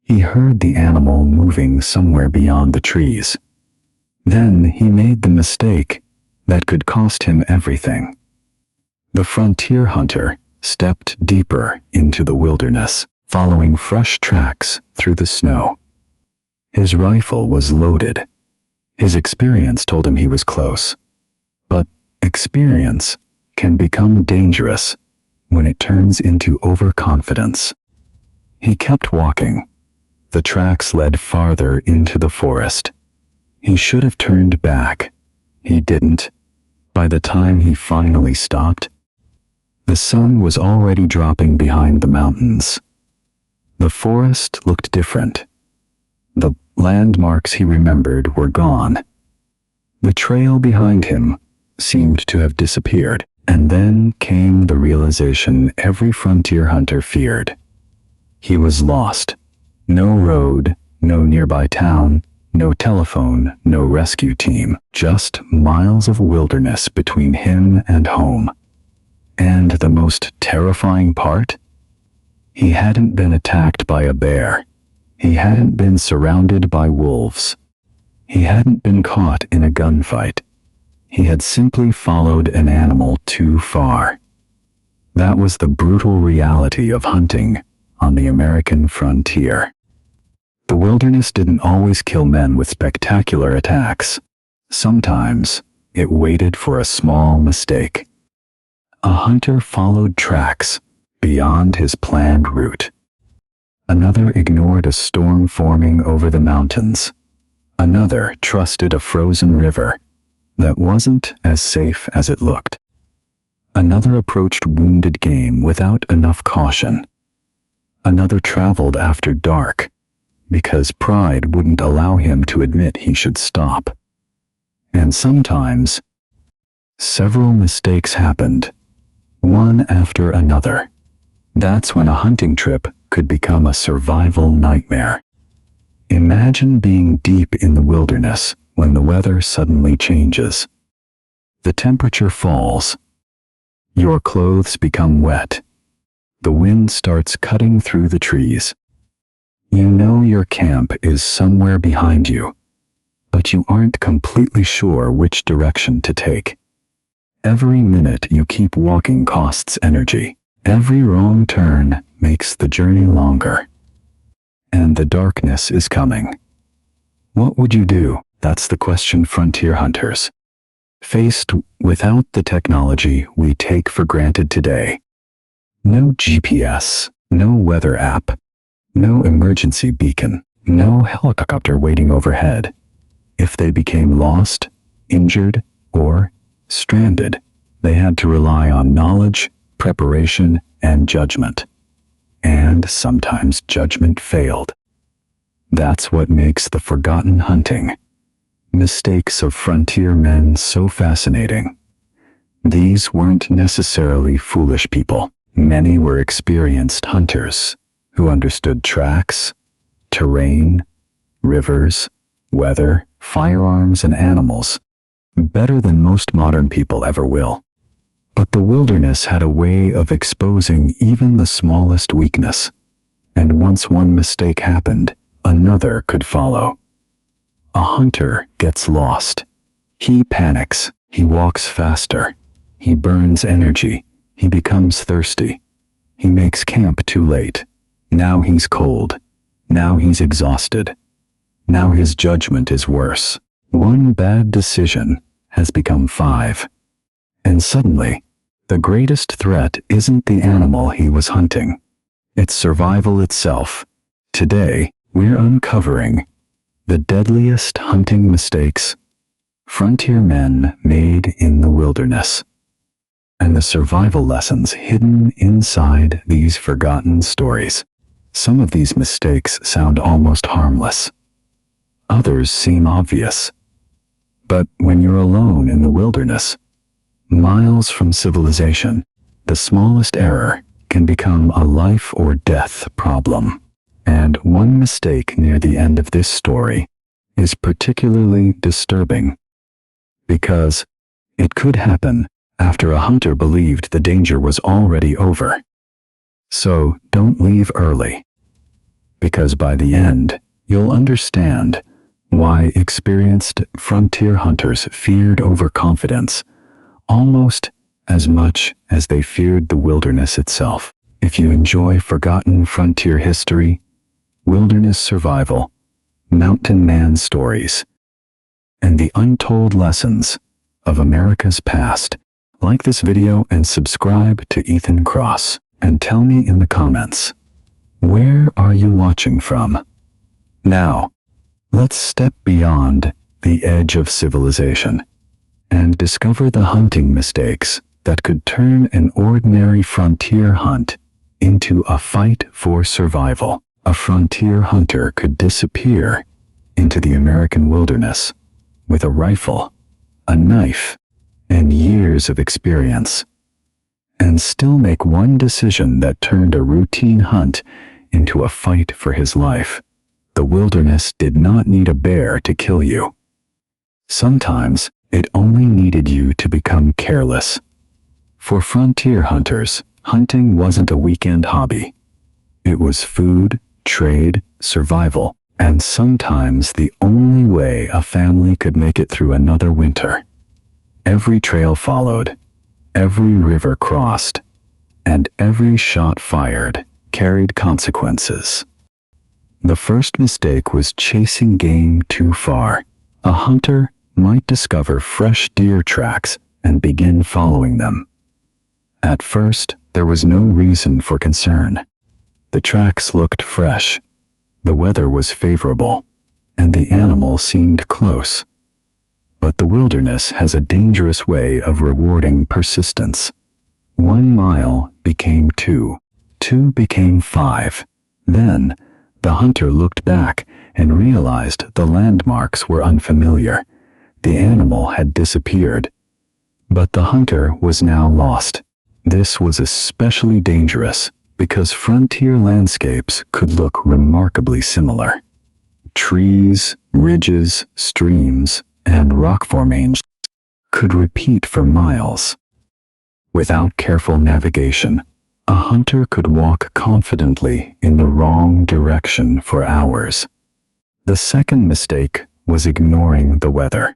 He heard the animal moving somewhere beyond the trees. Then he made the mistake that could cost him everything. The frontier hunter stepped deeper into the wilderness, following fresh tracks through the snow. His rifle was loaded. His experience told him he was close. But experience can become dangerous when it turns into overconfidence. He kept walking. The tracks led farther into the forest. He should have turned back. He didn't. By the time he finally stopped, the sun was already dropping behind the mountains. The forest looked different. The landmarks he remembered were gone. The trail behind him seemed to have disappeared, and then came the realization every frontier hunter feared. He was lost. No road, no nearby town, no telephone, no rescue team, just miles of wilderness between him and home. And the most terrifying part? He hadn't been attacked by a bear. He hadn't been surrounded by wolves. He hadn't been caught in a gunfight. He had simply followed an animal too far. That was the brutal reality of hunting on the American frontier. The wilderness didn't always kill men with spectacular attacks. Sometimes it waited for a small mistake. A hunter followed tracks beyond his planned route. Another ignored a storm forming over the mountains. Another trusted a frozen river that wasn't as safe as it looked. Another approached wounded game without enough caution. Another traveled after dark because pride wouldn't allow him to admit he should stop. And sometimes, several mistakes happened, one after another. That's when a hunting trip could become a survival nightmare. Imagine being deep in the wilderness when the weather suddenly changes. The temperature falls. Your clothes become wet. The wind starts cutting through the trees. You know your camp is somewhere behind you, but you aren't completely sure which direction to take. Every minute you keep walking costs energy. Every wrong turn makes the journey longer. And the darkness is coming. What would you do? That's the question frontier hunters faced without the technology we take for granted today. No GPS, no weather app, no emergency beacon, no helicopter waiting overhead. If they became lost, injured, or stranded, they had to rely on knowledge, preparation, and judgment. And sometimes judgment failed. That's what makes the forgotten hunting mistakes of frontier men so fascinating. These weren't necessarily foolish people. Many were experienced hunters who understood tracks, terrain, rivers, weather, firearms, and animals better than most modern people ever will. But the wilderness had a way of exposing even the smallest weakness, and once one mistake happened, another could follow. A hunter gets lost. He panics. He walks faster. He burns energy. He becomes thirsty. He makes camp too late. Now he's cold. Now he's exhausted. Now his judgment is worse. One bad decision has become 5. And suddenly, the greatest threat isn't the animal he was hunting. It's survival itself. Today, we're uncovering the deadliest hunting mistakes frontier men made in the wilderness, and the survival lessons hidden inside these forgotten stories. Some of these mistakes sound almost harmless. Others seem obvious. But when you're alone in the wilderness, miles from civilization, the smallest error can become a life or death problem. And one mistake near the end of this story is particularly disturbing, because it could happen after a hunter believed the danger was already over. So don't leave early. because by the end, you'll understand why experienced frontier hunters feared overconfidence almost as much as they feared the wilderness itself. If you enjoy forgotten frontier history, wilderness survival, mountain man stories, and the untold lessons of America's past, like this video and subscribe to Ethan Cross, and tell me in the comments, where are you watching from? Now, let's step beyond the edge of civilization and discover the hunting mistakes that could turn an ordinary frontier hunt into a fight for survival. A frontier hunter could disappear into the American wilderness with a rifle, a knife, and years of experience, and still make one decision that turned a routine hunt into a fight for his life. The wilderness did not need a bear to kill you. Sometimes it only needed you to become careless. For frontier hunters, hunting wasn't a weekend hobby. It was food, trade, survival, and sometimes the only way a family could make it through another winter. Every trail followed, every river crossed, and every shot fired carried consequences. The first mistake was chasing game too far. A hunter might discover fresh deer tracks and begin following them. At first, there was no reason for concern. The tracks looked fresh, the weather was favorable, and the animal seemed close. But the wilderness has a dangerous way of rewarding persistence. 1 mile became 2, 2 became 5. Then, the hunter looked back and realized the landmarks were unfamiliar. The animal had disappeared, but the hunter was now lost. This was especially dangerous because frontier landscapes could look remarkably similar. Trees, ridges, streams, and rock formations could repeat for miles. Without careful navigation, a hunter could walk confidently in the wrong direction for hours. The second mistake was ignoring the weather.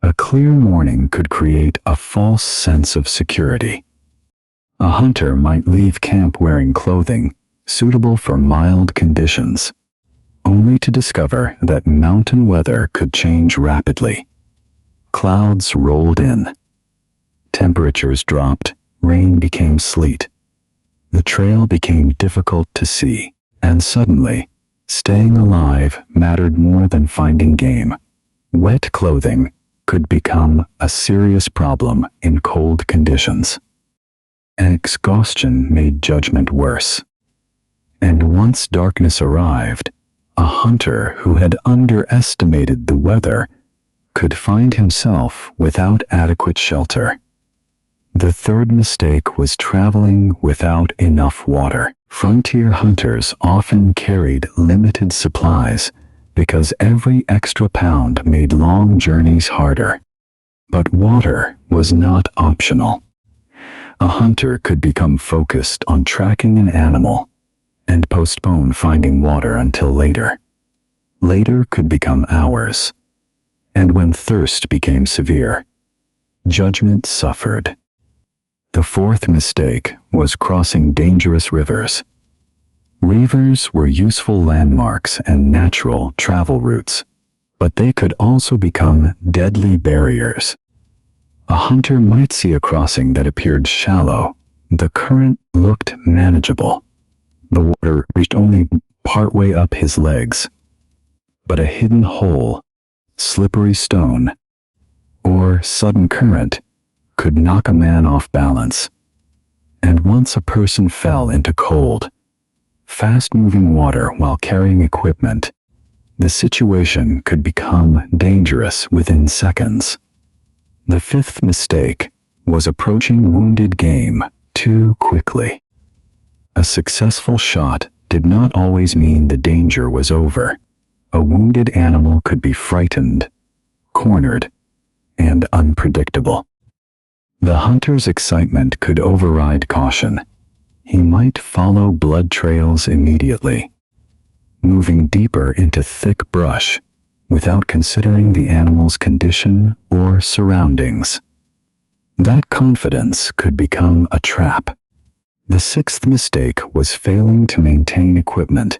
A clear morning could create a false sense of security. A hunter might leave camp wearing clothing suitable for mild conditions, only to discover that mountain weather could change rapidly. Clouds rolled in. Temperatures dropped, rain became sleet. The trail became difficult to see, and suddenly, staying alive mattered more than finding game. Wet clothing could become a serious problem in cold conditions. Exhaustion made judgment worse. And once darkness arrived, a hunter who had underestimated the weather could find himself without adequate shelter. The third mistake was traveling without enough water. Frontier hunters often carried limited supplies because every extra pound made long journeys harder. But water was not optional. A hunter could become focused on tracking an animal and postpone finding water until later. Later could become hours. And when thirst became severe, judgment suffered. The fourth mistake was crossing dangerous rivers. Rivers were useful landmarks and natural travel routes, but they could also become deadly barriers. A hunter might see a crossing that appeared shallow. The current looked manageable. The water reached only partway up his legs. But a hidden hole, slippery stone, or sudden current could knock a man off balance. And once a person fell into cold, fast-moving water while carrying equipment, the situation could become dangerous within seconds. The fifth mistake was approaching wounded game too quickly. A successful shot did not always mean the danger was over. A wounded animal could be frightened, cornered, and unpredictable. The hunter's excitement could override caution. He might follow blood trails immediately. moving deeper into thick brush without considering the animal's condition or surroundings. That confidence could become a trap. The sixth mistake was failing to maintain equipment.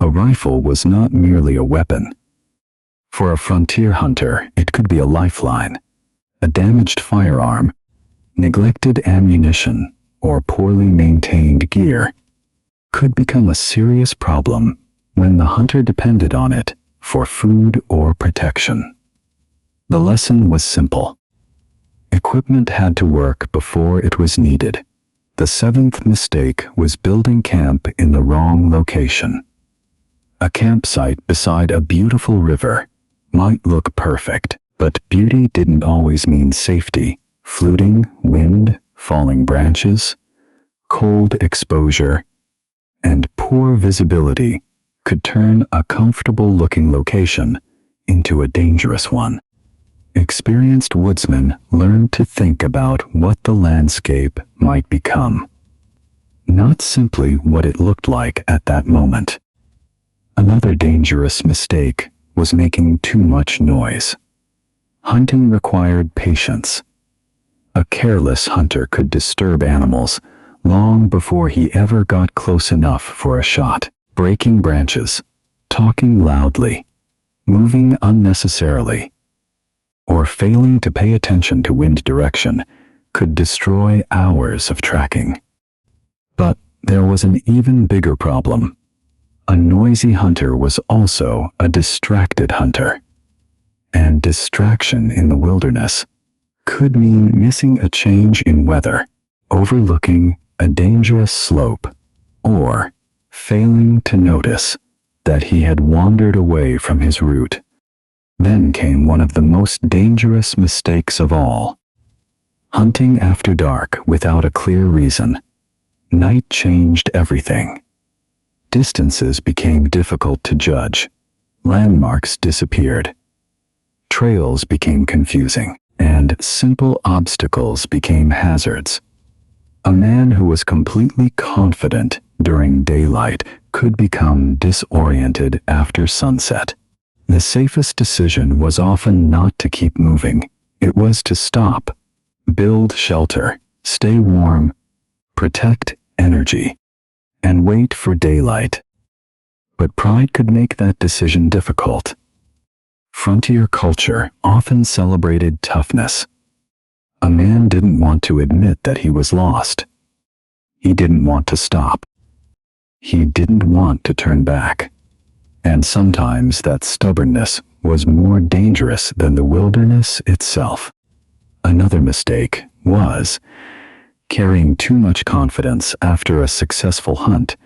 A rifle was not merely a weapon. For a frontier hunter, it could be a lifeline. A damaged firearm, neglected ammunition, or poorly maintained gear could become a serious problem when the hunter depended on it for food or protection. The lesson was simple. Equipment had to work before it was needed. The seventh mistake was building camp in the wrong location. A campsite beside a beautiful river might look perfect, but beauty didn't always mean safety. Fluting, wind, falling branches, cold exposure, and poor visibility could turn a comfortable-looking location into a dangerous one. Experienced woodsmen learned to think about what the landscape might become, not simply what it looked like at that moment. Another dangerous mistake was making too much noise. Hunting required patience. A careless hunter could disturb animals long before he ever got close enough for a shot. Breaking branches, talking loudly, moving unnecessarily, or failing to pay attention to wind direction could destroy hours of tracking. But there was an even bigger problem. A noisy hunter was also a distracted hunter. And distraction in the wilderness could mean missing a change in weather, overlooking a dangerous slope, or failing to notice that he had wandered away from his route. Then came one of the most dangerous mistakes of all. Hunting after dark without a clear reason. Night changed everything. Distances became difficult to judge. Landmarks disappeared. Trails became confusing, and simple obstacles became hazards. A man who was completely confident during daylight could become disoriented after sunset. The safest decision was often not to keep moving. It was to stop, build shelter, stay warm, protect energy, and wait for daylight. But pride could make that decision difficult. Frontier culture often celebrated toughness. A man didn't want to admit that he was lost. He didn't want to stop. He didn't want to turn back. And sometimes that stubbornness was more dangerous than the wilderness itself. Another mistake was carrying too much confidence after a successful hunt.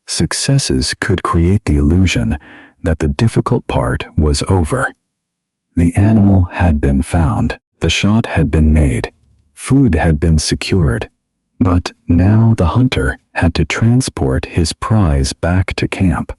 Successes could create the illusion that the difficult part was over. The animal had been found, the shot had been made, food had been secured, but now the hunter had to transport his prize back to camp.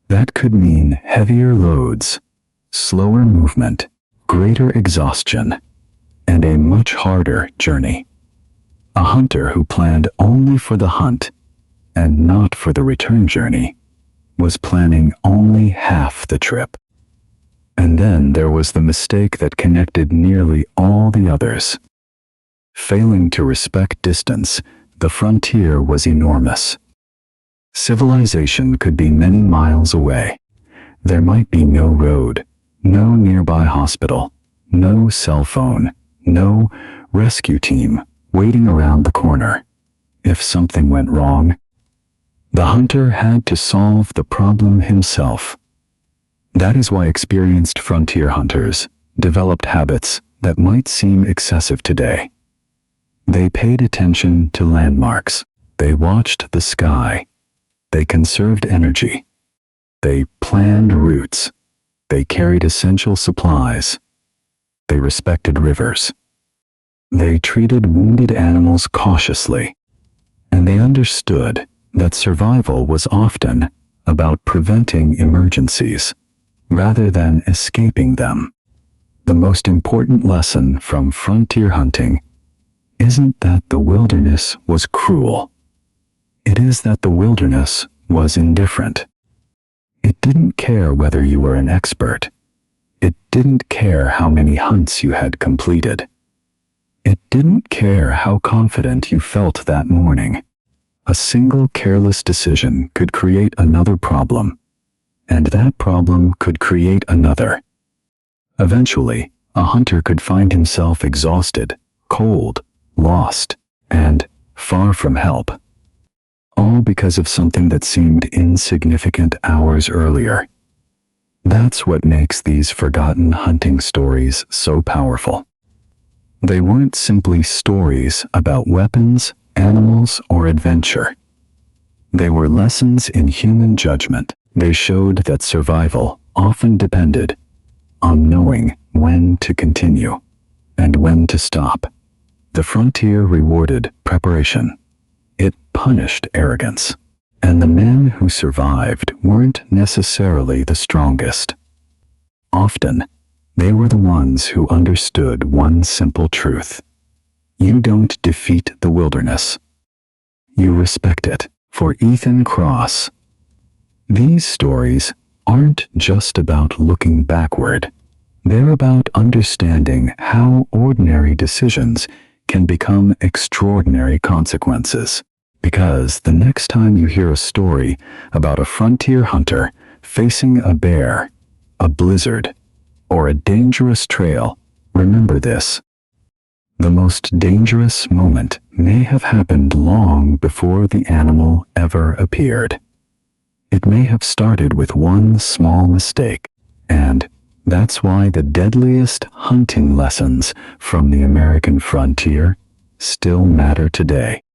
That could mean heavier loads, slower movement, greater exhaustion, and a much harder journey. A hunter who planned only for the hunt and not for the return journey was planning only half the trip. And then there was the mistake that connected nearly all the others. Failing to respect distance, the frontier was enormous. Civilization could be many miles away. There might be no road, no nearby hospital, no cell phone, no rescue team waiting around the corner. If something went wrong, the hunter had to solve the problem himself. That is why experienced frontier hunters developed habits that might seem excessive today. They paid attention to landmarks. They watched the sky. They conserved energy. They planned routes. They carried essential supplies. They respected rivers. They treated wounded animals cautiously. And they understood that survival was often about preventing emergencies rather than escaping them. The most important lesson from frontier hunting isn't that the wilderness was cruel. It is that the wilderness was indifferent. It didn't care whether you were an expert. It didn't care how many hunts you had completed. It didn't care how confident you felt that morning. A single careless decision could create another problem, and that problem could create another. Eventually, a hunter could find himself exhausted, cold, lost, and far from help. All because of something that seemed insignificant hours earlier. That's what makes these forgotten hunting stories so powerful. They weren't simply stories about weapons, animals, or adventure. They were lessons in human judgment. They showed that survival often depended on knowing when to continue and when to stop. The frontier rewarded preparation. It punished arrogance. And the men who survived weren't necessarily the strongest. Often, they were the ones who understood one simple truth. You don't defeat the wilderness. You respect it. For Ethan Cross, these stories aren't just about looking backward. They're about understanding how ordinary decisions can become extraordinary consequences. Because the next time you hear a story about a frontier hunter facing a bear, a blizzard, or a dangerous trail, remember this. The most dangerous moment may have happened long before the animal ever appeared. It may have started with one small mistake, and that's why the deadliest hunting lessons from the American frontier still matter today.